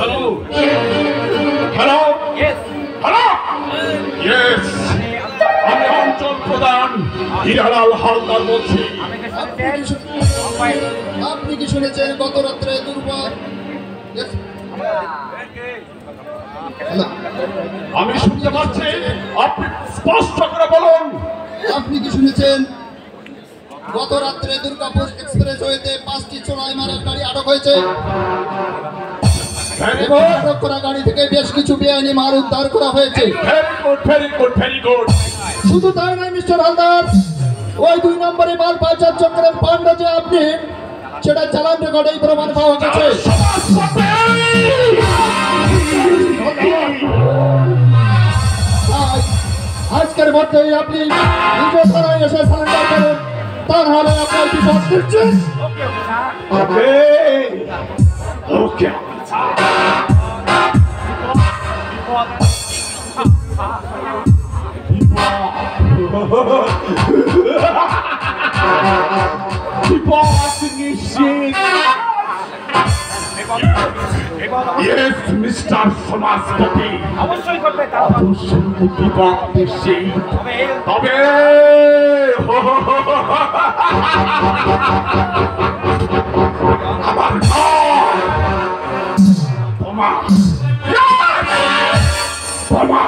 Hello hello hello yes, আমি অঞ্চল প্রধান হিরালাল হালদার বলছি। আপনি কি শুনেছেন গত রাত্রে দুর্বল? আমি শুনতে পাচ্ছি, আপনি স্পষ্ট করে বলুন। আপনি কি শুনেছেন গত রাত্রে দুর্গাপুর এক্সপ্রেসওয়েতে 5টি চোরাই মারার গাড়ি আটক হয়েছে? আটক করা গাড়ি থেকে বেশ কিছু বেআইনি মাল উদ্ধার করা হয়েছে। Very good very good very good. শুধু তাই নয় মিস্টার হালদার, ওই 2 নম্বরে মাল পাচার চক্রের পান্ডা যে আপনি, সেটা চালান রেকর্ডেই প্রমাণ পাওয়া গেছে। আজকের মধ্যেই আপনি নিজের থানায় এসে সারেন্ডার করুন, তা নাহলে আপনার বিপদ নিচ্ছে। ওকে ওকে। Yes, Mr. সমাজপতি, অবশ্যই করবে। অবশ্যই বিপদ নিশ্চিত। তবে আমার বোমা বোমা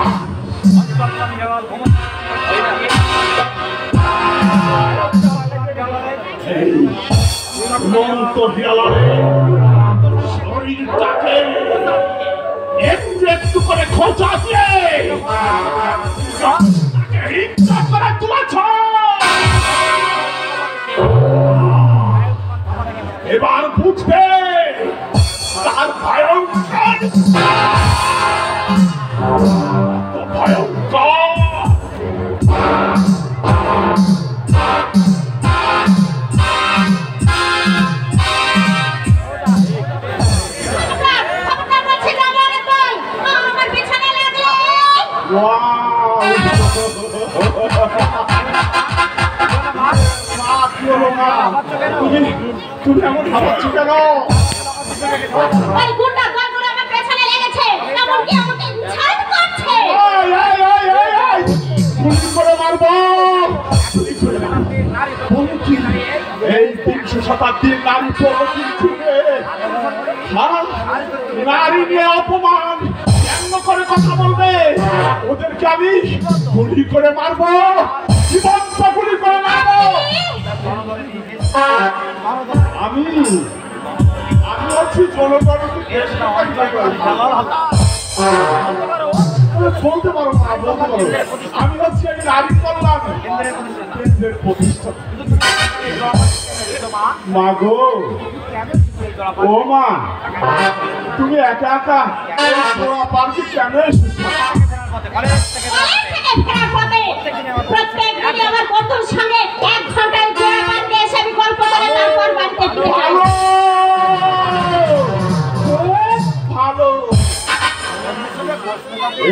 মন্ত হিরালালে শরীরটাকে একটু একটু করে খোঁচা দিয়ে হিংসা করে তুলেছ। এবার বুঝবে তার ভয়ঙ্কর ভয়ঙ্কর। তুমি এমন ভাবছো কেন? এই 300 শতাব্দীর নারী প্রগতির যুগে নারী নিয়ে অপমান কেন করে কথা বলবে? ওদেরকে আমি গুলি করে মারবো, জীবন্ত গুলি করে মারবো। আমি হচ্ছি জনগণকে বলতে পারো না, বলতে পারো। আমি হচ্ছি আমি নারী কল্যাণ কেন্দ্রের প্রতিষ্ঠাতা। মা গো, ও মা, তুমি একা একা পার্কে কেন এসেছো?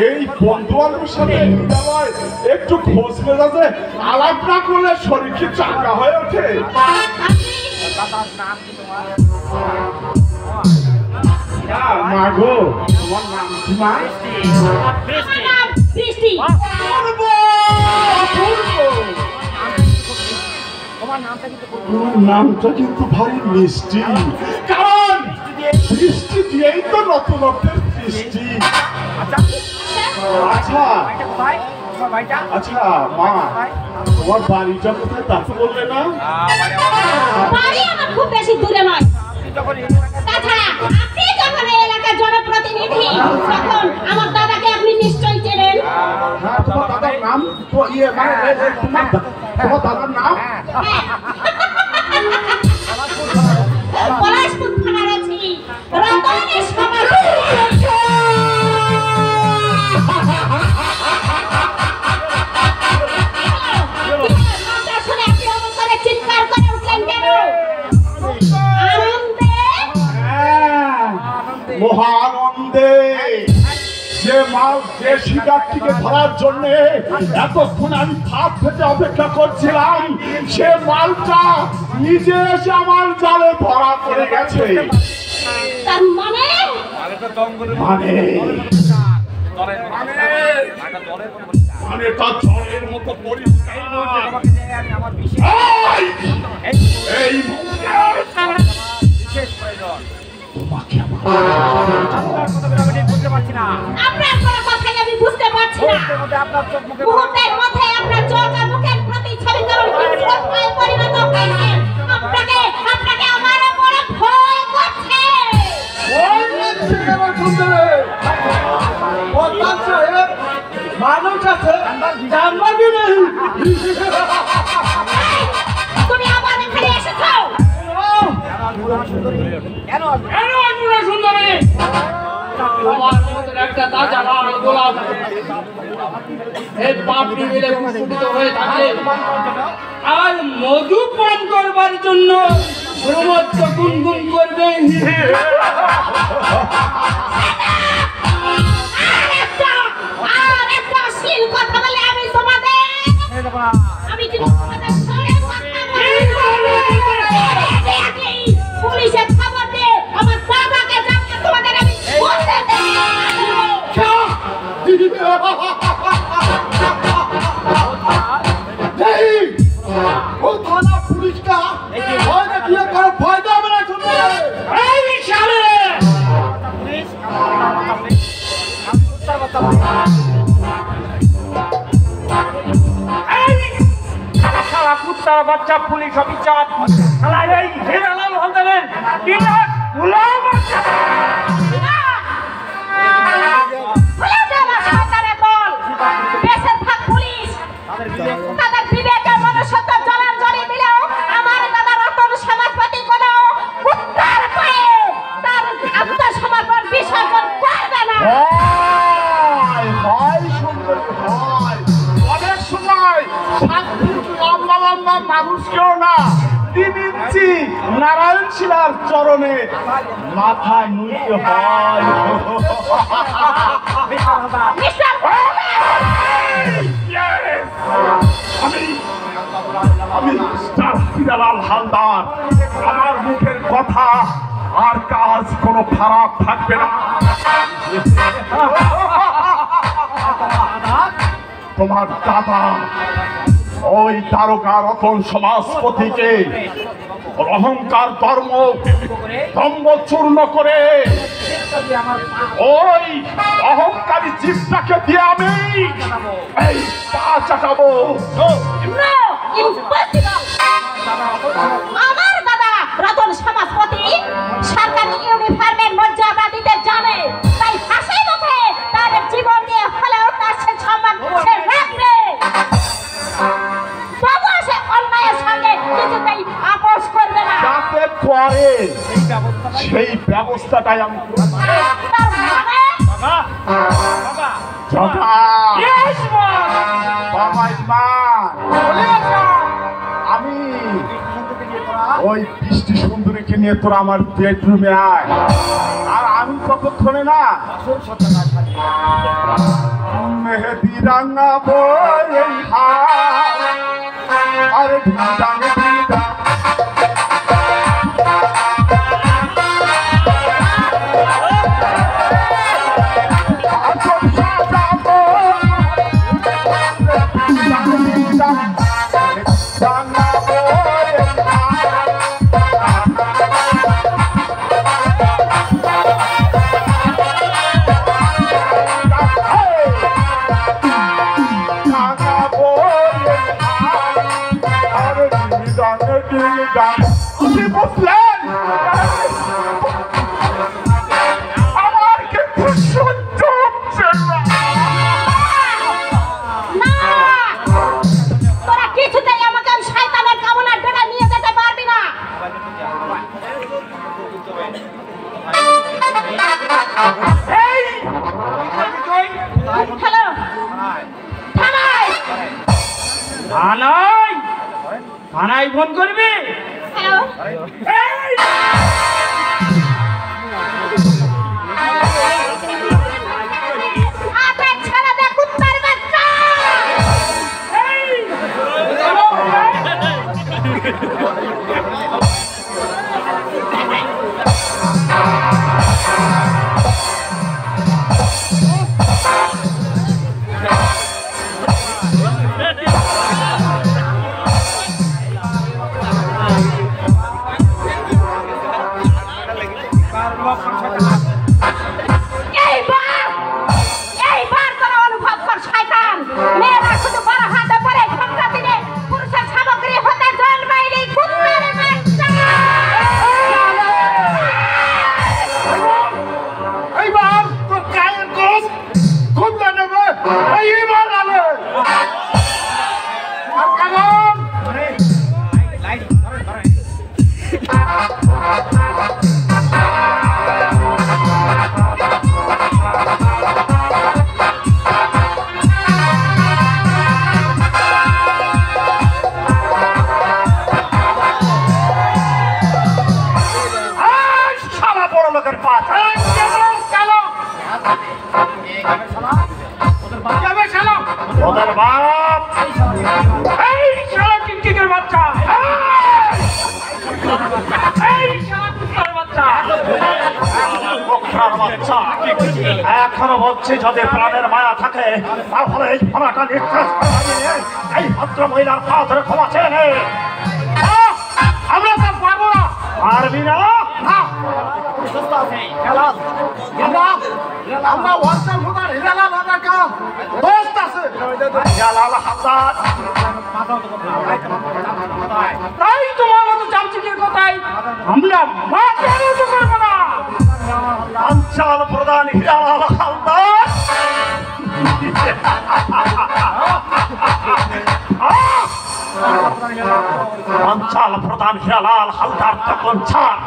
এই বন্ধু বান্ধবের সাথে একটু খোঁজ মেজাজে আলাপ না করলে শরীর কি চাঙ্গা হয়ে ওঠে? মা গো, তোমার নাম কি মা? নামটা কিন্তু ভারী মিষ্টি, কারণ বৃষ্টি দিয়েই তো নতুনত্বের সৃষ্টি। আচ্ছা আচ্ছা মা, তোমার বাড়িটা কোথায় তা তো বললে না? বাড়ি আমার খুব বেশি দূরে নয়। তাছাড়া আপনি যখন এই এলাকার জনপ্রতিনিধি, তখন আমার দাদাকে আপনি নিশ্চয়ই চেনেন। হ্যাঁ, তোমার দাদার নাম তো তোমার দাদার নাম পলাশপুর থানার আছি রতনের সমাজ। মহানন্দে যে মাল, যে শিকারটিকে ধরার জন্য এতক্ষণ আমি ভাত খেতে অপেক্ষা করছিলাম, সে মালটা নিজে এসে আমার জালে ধরা পড়ে গেছে। তার মানে মানে মানে তার জলের মতো পরিষ্কার এই তোমাকে আপনার কোনো কথাই আমি বুঝতে পারছি না। মুহূর্তের মধ্যে আপনার চোখ আর মুখের প্রতি ছবিকরণ বিদ্রোহে পরিণত হয়েছে। আপনাকে আমার বড় ভয় করছে। মানুষ আছে জানবাবি নেই। তুমি আবার এখানে এসেছো কেন আসবো না সুন্দরী? তোমার মতো একটা তাজা লাল গোলাপ এই পাপড়ি মিলে কুকুটিত হয়ে থাকে আর মধু পান করবার জন্য প্রমোদ গুনগুন করবে। আর একটা অশ্লীল কথা বলে আমি কিন্তু তোমাদের সঙ্গে কথা বলবো। পুলিশের খবর দিয়ে আমার বাবাকে জানিয়ে তোমাদের আমি বলতে দেব। ও থানা পুলিশটা ভয় দেখিয়ে কারো ভয় দেবে না। শুনবে এই শালে শালা কুত্তার বাচ্চা পুলিশ অফিসার শালা এই হেরালাল হলদারের কিনা গোলাম বাচ্চা। ভুলে যাওয়া শয়তানের দল। দেশের থাক পুলিশ তাদের বিবেকের মনুষ্যত্ব জলাঞ্জলি দিলেও আমার দাদা রতন সমাজপতি কোনো কুত্তার পায়ে তার আত্মসমর্পণ বিসর্জন করবে না। ভয় সুন্দর ভয় অনেক সময় লম্বা লম্বা মানুষকেও না 3 ইঞ্চি নারায়ণ শিলার চরণে মাথা নুইতে হয়। মিস্টার আমি মিস্টার হিরালাল হালদার। আমার মুখের কথা আর কাজ কোনো খারাপ থাকবে না। তোমার দাদা ওই দারোগা রতন সমাজপতিকে অহংকার দম্ভ চূর্ণ করে ওই অহংকারী জীবটাকে দিয়ে আমি এই পা চাটাবো। No impossible. আমার দাদা রতন সমাজপতি সরকারি ইউনিফর্মের মর্যাদা দিতে জানে, তাই ফাঁসি মুখে তার জীবন দিয়ে হলেও তার সে সম্মান সে রাখবে। তবুও সে অন্যায়ের সঙ্গে কিছুতেই আপোষ করবে না। যাতে করে সেই ব্যবস্থাটাই আমি তার মানে আমি ওই বৃষ্টি সুন্দরীকে নিয়ে তোরা আমার বেডরুমে আয়। আর আমি কতক্ষণে না মেহেদি রাঙাবো এই হাত আর ভিটাঙ্গে ভিটা বুঝলেন আমার কিন্তু সহ্য হচ্ছে না। তোরা কিছুতেই আমাকে শয়তানের কামনার ডোরে নিয়ে যেতে পারবি না। হ্যালো থানায় থানায় থানায় ফোন করবি? হ্যালো আপনার ছেড়ে দে কুত্তার বাচ্চা। এই মারালে আর কারণ সারা বড় লোকের পাঁচ ওদের বাপ এই শালা টিকটিকের বাচ্চা, এই শালা কুত্তার বাচ্চা, বকরার বাচ্চা। এখনো বলছি যদি প্রাণের মায়া থাকে তাহলে এই ফোনাটা নিঃশ্বাস এই ভদ্র মহিলার পা ধরে ক্ষমা চেয়ে নে। আমরা তো পারবো না। পারবি না? আমরা ওয়ার্কার ভোটার হিরালাল হালদার দোস্ত আছে। হিরালাল হালদার তাই তোমার মতো চামচিকের কথাই আমরা মাথা নত করবো না। অঞ্চল প্রধান হিরালাল হালদার অঞ্চল প্রধান হিরালাল হালদার তখন ছাড়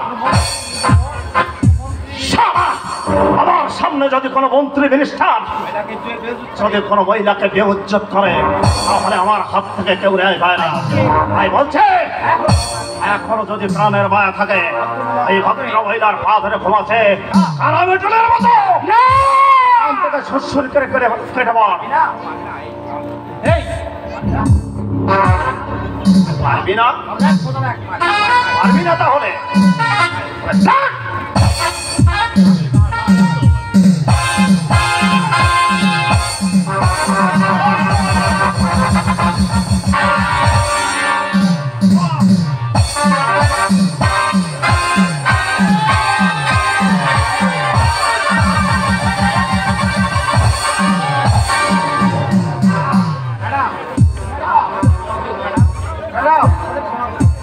আমার সামনে যদি কোনো মন্ত্রী মিনিস্টার যদি কোনো মহিলাকে বেউজ্জত করে তাহলে আমার হাত থেকে কেউ রেহাই পায় না। তাই বলছে এখনো যদি প্রাণের মায়া থাকে এই ভদ্র মহিলার পা ধরে ঘুমাচ্ছে কারামেটুলের মতো সুরসুর করে করে কেটে মার। পারবি না? পারবি না তাহলে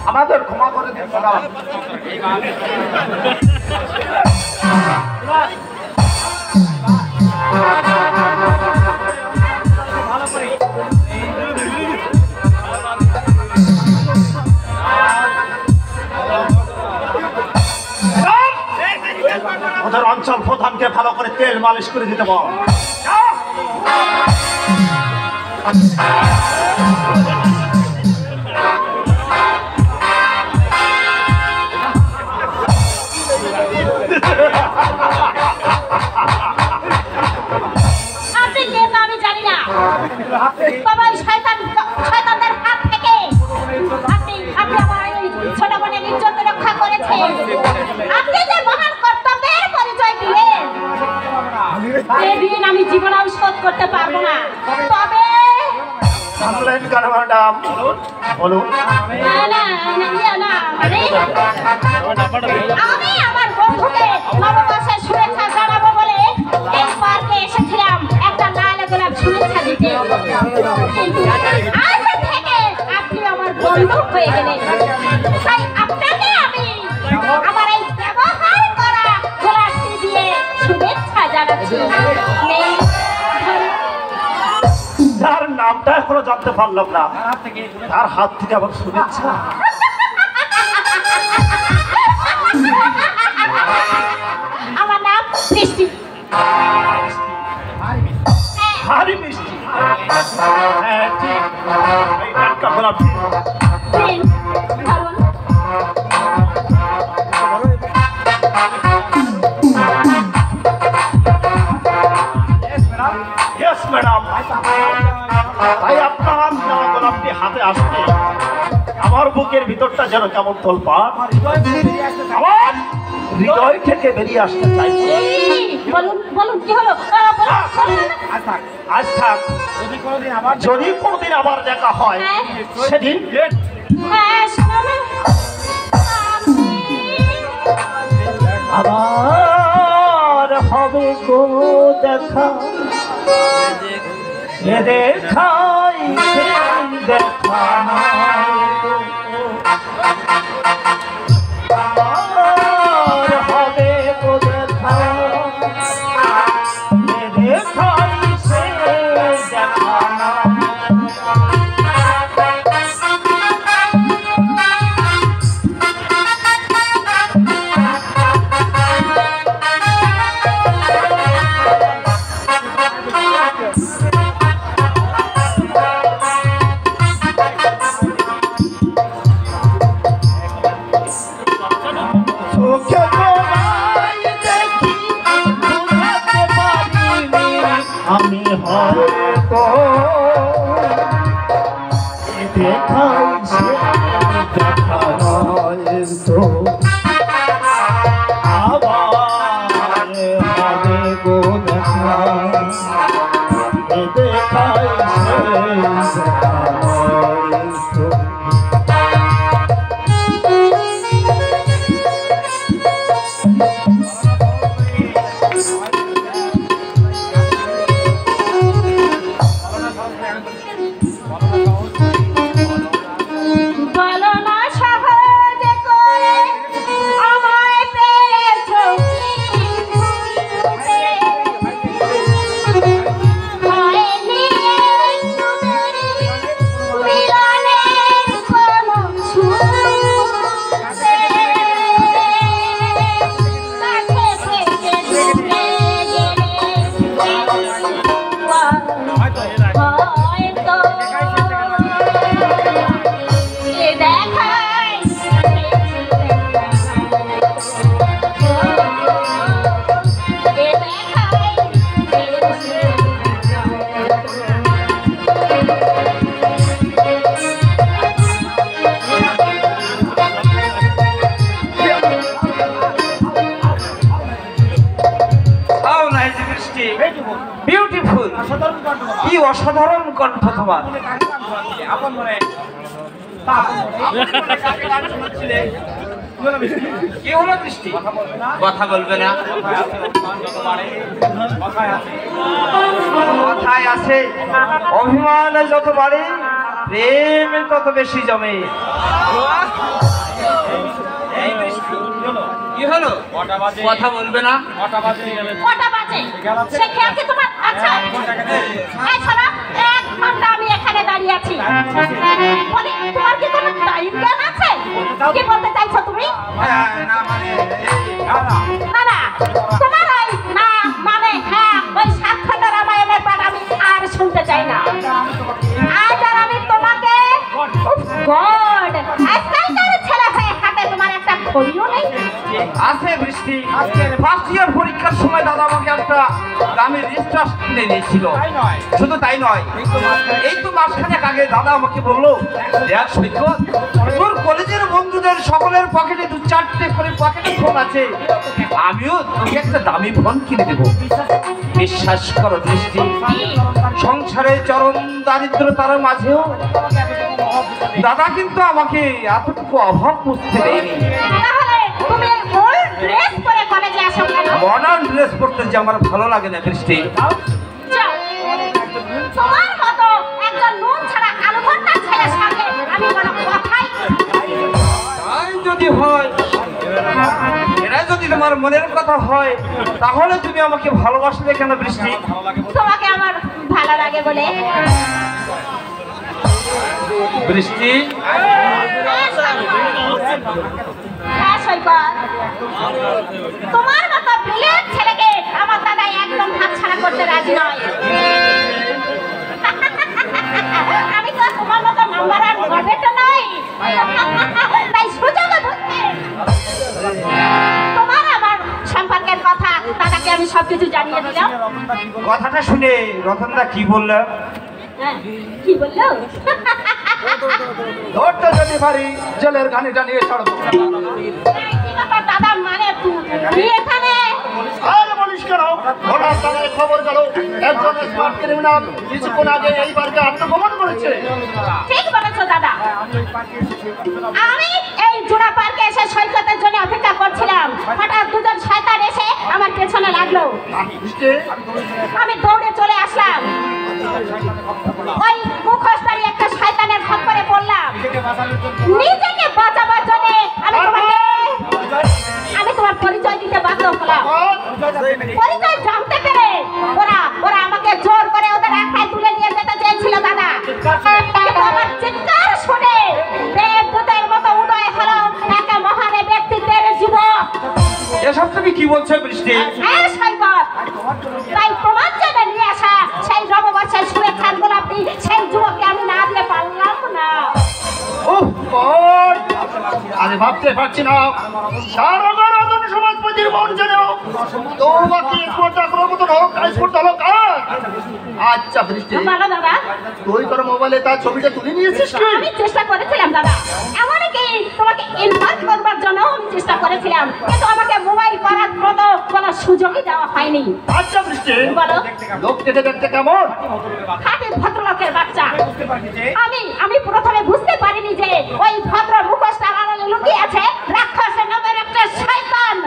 আমাদের ক্ষমা করে দিন। ওদের অঞ্চল প্রধানকে ভালো করে তেল মালিশ করে দিতে বল। আপনি কে তা আমি জানি না, তবে ওই শয়তানদের হাত থেকে আপনি আমার এই ছোট বোনের ইজ্জত রক্ষা করেছেন। আপনি যে মহান কর্তব্যের পরিচয় দিলেন এই ঋণ আমি জীবনেও শোধ করতে পারবো না। তবে ম্যাডাম বলুন। আমি আমার বন্ধুকে নববর্ষের শুভেচ্ছা জানাবো বলে এই পার্কে এসেছিলাম একটা লাল গোলাপ শুভেচ্ছা দিতে, কিন্তু আজ থেকে আপনি আমার বন্ধু হয়ে গেলেন। তাই আপনাকে আমি আমার এই ব্যবহার করা গোলাপটি দিয়ে শুভেচ্ছা জানাচ্ছি। তার নামটা এখনো জানতে পারলাম না, তার হাত থেকে আবার শুভেচ্ছা। আমার নাম বৃষ্টি। ভারী মিষ্টি। হ্যাঁ ঠিক, এই একটা গোলাপ দিন। ধরুন। Yes madam. তাই আপনার গোলাপটি হাতে আসবে আমার বুকের ভিতরটা যেন কেমন তোলপাড়, আমার হৃদয় থেকে বেরিয়ে আসতে চাইছে। বলুন বলুন কি হলো? আজ থাক, যদি কোনোদিন আবার দেখা হয় সেদিন হ্যাঁ, শুনুন। আবার হবে গো দেখা, এ দেখাই সেই দেখা আবার হবে গো দেখা, এ দেখাই সেই দেখাইছে দেখা নয় তো আবার হবে গো দেখা দেখাইছে দেখা নয় তো বলো না সহজে করে আমায় পেয়েছো হয়নি একটু দেরি মিলনের কোনো ছুঁতে কাছে থেকে দূরে গেলে হয়তো বিউটিফুল, কি অসাধারণ কণ্ঠ তোমার। কি হলো বৃষ্টি? কথা বলবে না? কথায় আছে অভিমান যত বাড়ে প্রেম তত বেশি জমে। কি হলো? কথা বলবে না? কটা বাজে সে খেয়াল কি তোমার? আচ্ছা এই শোনো, 1 ঘন্টা আমি এখানে দাঁড়িয়ে আছি। বলি, তোমার কি কোনো টাইম জ্ঞান আছে? কি বলতে চাইছো তুমি? না না, তোমার ওই না মানে হ্যাঁ ওই 7 খণ্ড রামায়ণের পাঠ আমি আর শুনতে চাই না। আজ আর আমি তোমাকে গড আজকালকার ছেলে হয়ে হাতে তোমার একটা ঘড়িও নেই। আছে বৃষ্টি, ফার্স্ট ইয়ার পরীক্ষার সময় দাদা আমাকে একটা দামি রিস্টার্স কিনে দিয়েছিল। শুধু তাই নয়, এই তো মাসখানেক আগে দাদা আমাকে বললো, দেখ সৈকত, তোর কলেজের বন্ধুদের সকলের পকেটে 2-4টে করে পকেটে ফোন আছে, আমিও তোকে একটা দামি ফোন কিনে দেবো। বিশ্বাস করো বৃষ্টি, সংসারে চরম দারিদ্রতার মাঝেও দাদা কিন্তু আমাকে এতটুকু অভাব বুঝতে দেয়নি। তাহলে তুমি ওল্ড ড্রেস পরে কলেজে আসো কেন? মডার্ন ড্রেস পরতে যে আমার ভালো লাগে না বৃষ্টি। যাও, তোমার মতো একজন নুন ছাড়া আলু ভর্তা ছেলের সঙ্গে আমি কোনো কথাই তাই যদি হয়, এরা যদি তোমার মনের কথা হয়, তাহলে তুমি আমাকে ভালোবাসলে কেন বৃষ্টি? তোমাকে আমার ভালো লাগে বলে। বৃষ্টি হ্যাঁ সৈকত, তোমার মতো ব্রিলিয়ান্ট ছেলেকে আমার দাদা একদম হাতছাড়া করতে রাজি নয়। আমি তো তোমার মতো নাম্বার আর গর্বের নই, তাই সুযোগ ধরতে তোমার আমার সম্পর্কের কথা দাদাকে আমি সবকিছু জানিয়ে দিলাম। কথাটা শুনে রতনদা কি বললো? হ্যাঁ, কি বললো? ধরতে যদি পারি জেলের ঘানিটা নিয়ে ছাড়বো। দাদা মানে তুই এখানে আর বলিস কেন? হঠাৎ তাদের খবর গেল একজন স্মার্ট ক্রিমিনাল কিছুক্ষণ আগে এই বাড়িতে আত্মগোপন করেছে। ঠিক বলেছো দাদা। আমি এই জোড়া পার্কে এসে সৈকতের জন্য অপেক্ষা করছিলাম, হঠাৎ দুজন শয়তান এসে আমার পেছনে লাগলো। আমি দৌড়ে চলে আসলাম, ওই মুখোশধারী একটা শয়তানের খপ্পরে পড়লাম। নিজেকে বাঁচাবার জন্য আমি তোমার পরিচয় দিতে বাধ্য হলাম। পরিচয় জানতে পেরে ওরা আমাকে জোর করে ওদের একটাই তুলে নিয়ে যেতে চেয়েছিল দাদা। কিন্তু আমার চিৎকার শুনে দেবদূতের মতো উদয় হলো একটা মহান ব্যক্তিত্বের যুবক। এসব তুমি কি বলছো বৃষ্টি? হ্যাঁ সৈকত, তাই তোমার জন্য নিয়ে আসা সেই নববর্ষের শুভেচ্ছার গোলাপটি সেই যুবককে আমি না দিয়ে পারলাম না। আমি ভাবতে পারছি না সারা সমাজপতির মন যেন তোমাকে স্পর্ধা করার মতো হোক স্পর্ধা হলো কাজ আচ্ছা বৃষ্টি, বলো দাদা। তুই তোর মোবাইলে তার ছবিটা তুলে নিয়েছিস কি? আমি চেষ্টা করেছিলাম দাদা, এমনকি তোমাকে ইনভাইট করবার জন্য আমি চেষ্টা করেছিলাম, কিন্তু আমাকে মোবাইল করার মতো কোনো সুযোগই দেওয়া হয়নি। আচ্ছা বৃষ্টি, বলো। লোকটাকে দেখতে কেমন? খাঁটি ভদ্রলোকের বাচ্চা। আমি প্রথমে বুঝতে পারিনি যে ওই ভদ্র মুখোশটার আড়ালে লুকিয়ে আছে রাক্ষসের নামের একটা শয়তান।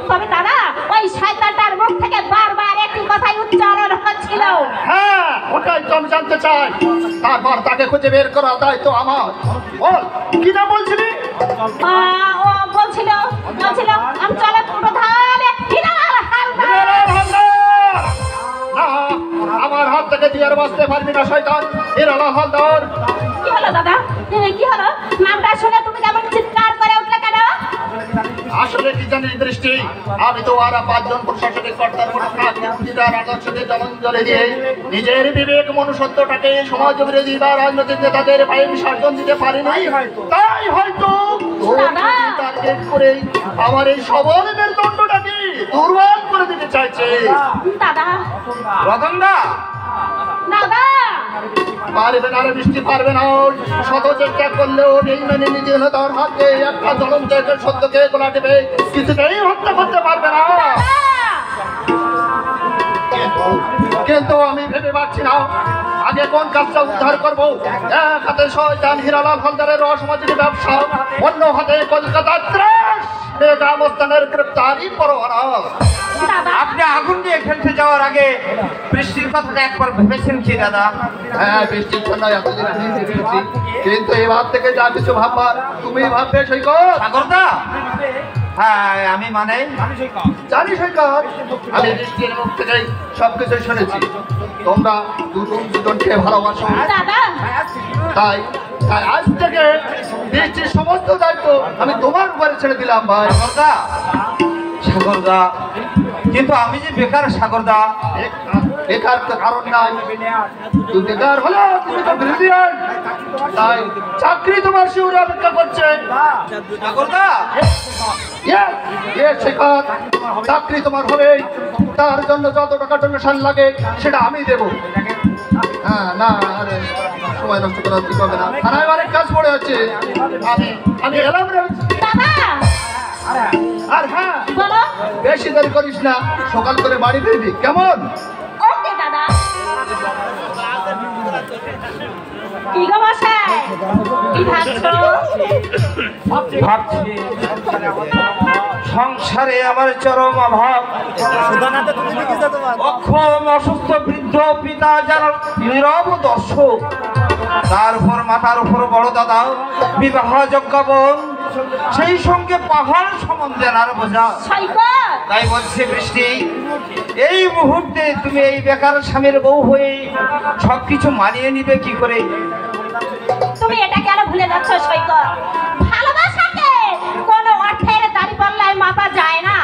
তবে দাদা, ওই শয়তানটার মুখ থেকে বারবার একটি কথাই উচ্চারণ হচ্ছিল। হ্যাঁ, ওটাই তো আমি জানতে চাই। তারপর তাকে খুঁজে বের করার দায়িত্ব আমার। বল, কি না বলছিলি? ও বলছিল অঞ্চলের প্রধান হিরালাল হালদার। না, আমার হাত থেকে তুই আর বাঁচতে পারবি না শয়তান হিরালাল হালদার। কি হলো দাদা, কি হলো? নামটা শুনে তুমি কেমন চিৎকার করে উঠলে কেন? আসলে কি জানিস বৃষ্টি, আমি তো আর 5 জন প্রশাসনিক কর্তার প্রতিটার আদর্শকে জলাঞ্জলি দিয়ে নিজের বিবেক মনুষ্যত্বটাকে সমাজ বিরোধী বা রাজনৈতিক নেতাদের পায়ে বিসর্জন দিতে পারিনি। তাই হয়তো টার্গেট করে আমার এই সবল মেরুদণ্ডটাকে দুর্বল করে দিতে চাইছে। দাদা, রতনদা, দাদা, পারবে না রে বৃষ্টি, পারবে না। শত চেষ্টা করলেও এই মেনে নিজে তার হাতে একটা জ্বলন্ত সত্যকে গোলা দেবে, কিছুতেই হত্যা করতে পারবে না। কিন্তু আমি ভেবে পাচ্ছি না আগে কোন কাজটা উদ্ধার করবো। এক হাতে শয়তান হিরালাল হালদারের অসামাজিক ব্যবসা, অন্য হাতে কলকাতার ত্রাস বেগামস্তানের গ্রেপ্তারি পরোয়ানা। আপনি আগুন দিয়ে খেলতে যাওয়ার আগে বৃষ্টির কথাটা একবার ভেবেছেন কি দাদা? হ্যাঁ, বৃষ্টির জন্য এতদিন আমি ভেবেছি, কিন্তু এবার থেকে যা কিছু ভাববার তুমি ভাববে সৈকত। সাগরদা, হ্যাঁ আমি জানি সৈকত, আমি বৃষ্টির মুখ থেকে সবকিছু শুনেছি। তোমরা দুজনকে ভালোবাসো, দাদা, তাই তাই আজ থেকে বৃষ্টির সমস্ত দায়িত্ব আমি তোমার উপরে ছেড়ে দিলাম ভাই। সাগরদা, কিন্তু আমি যে বেকার সাগরদা। বেকার তো কারণ নাই, তুমি বেকার হলো, তুমি তো ব্রিলিয়ান্ট, তাই চাকরি তোমার শিউরে অপেক্ষা করছে। সাগরদা, শেখর, চাকরি তোমার হবে, তার জন্য যত টাকা ডোনেশন লাগে সেটা আমি দেবো। হ্যাঁ, না আরে সময় নষ্ট করা ঠিক হবে না, থানায় অনেক কাজ পড়ে আছে। আমি এলাম রে দাদা, আর হ্যাঁ, বলো। বেশি দেরি করিস না, সকাল করে বাড়ি ফিরবি কেমন? ওকে দাদা। কি গো মশাই, কি ভাবছো? ভাবছি সংসারে আমার চরম অভাব। অক্ষম অসুস্থ বৃদ্ধ পিতা যারা নীরব দর্শক, তার উপর মাথার উপর বড় দাদা বিবাহযোগ্য বোন, সেই সঙ্গে পাহাড় সম্বন্ধে আর বোঝা। তাই বলছে বৃষ্টি, এই মুহূর্তে তুমি এই বেকার স্বামীর বউ হয়ে সবকিছু মানিয়ে নিবে কি করে? তুমি এটা কেন ভুলে যাচ্ছ সৈকত? ভালোবাসাকে কোনো অর্থের দাড়ি পাল্লায় মাপা যায় না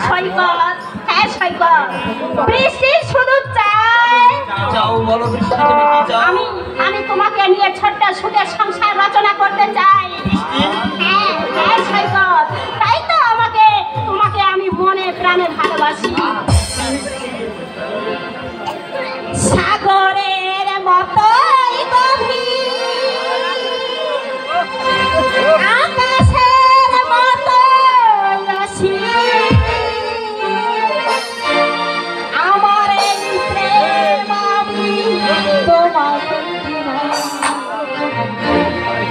সৈকত। হ্যাঁ সৈকত, বৃষ্টি শুধু চাই। আমি তোমাকে নিয়ে ছোট্ট সুখের সংসার রচনা করতে চাই। হ্যাঁ হ্যাঁ সৈকত, তাই তো তোমাকে আমি মনে প্রাণে ভালোবাসি। সাগরের মতোই গভীর, আকাশের মতোই অসীম, আমার এই প্রেম আমি তোমাকে দিলাম।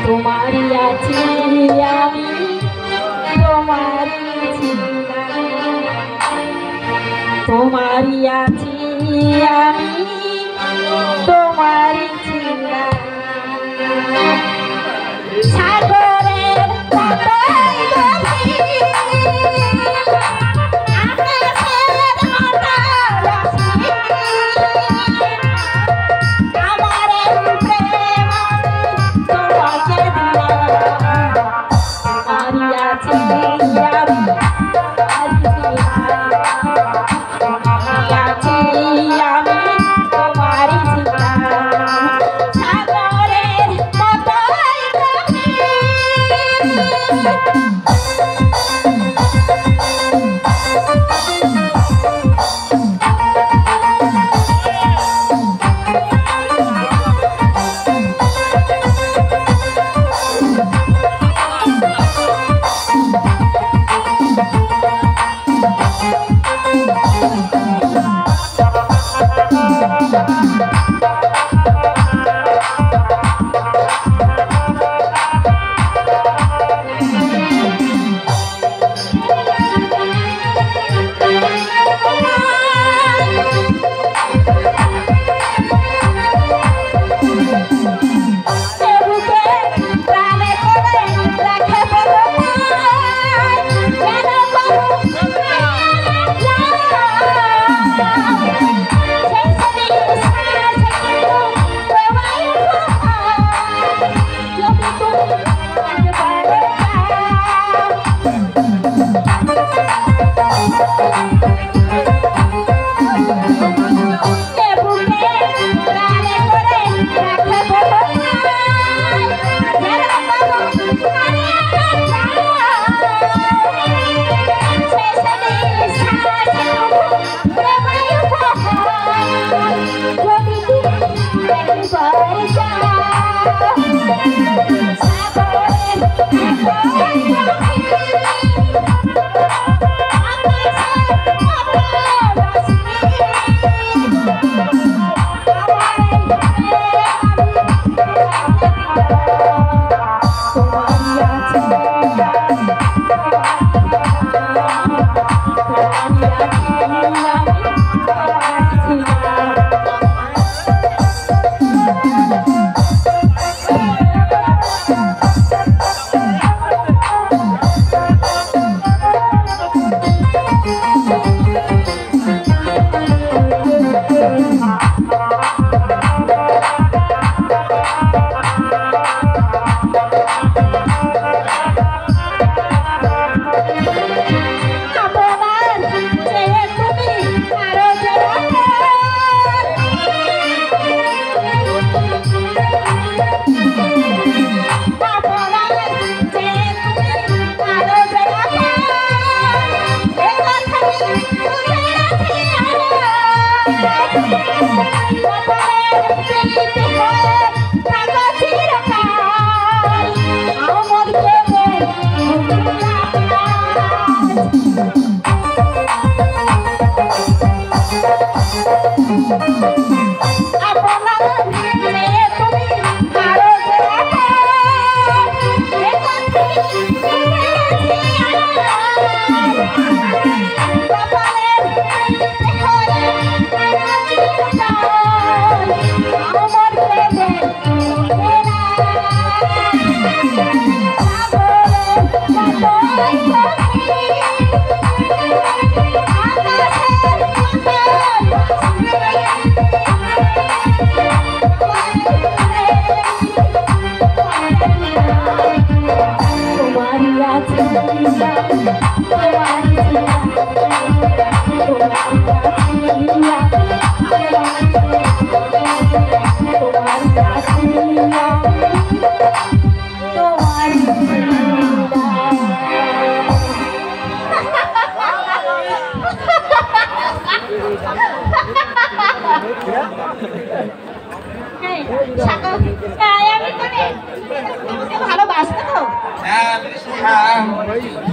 তোমারই আছি আমি, তোমারই ছিলাম, তোমারই আছি আমি, তোমারই ছিলাম। সাগরের মতোই গভীর, আকাশের মতোই অসীম, আমার এই প্রেম আমি তোমাকে দিলাম। তোমারই আছি আমি, তোমারই ছিলাম, তোমারই আছি আমি, তোমারই ছিলাম। সাগরের মতোই গভীর।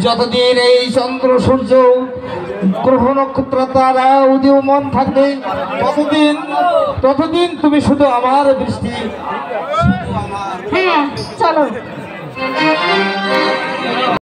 যতদিন এই চন্দ্র সূর্য গ্রহ নক্ষত্র তারা উদীয়মান থাকবে ততদিন তুমি শুধু আমার বৃষ্টি। হ্যাঁ চলো।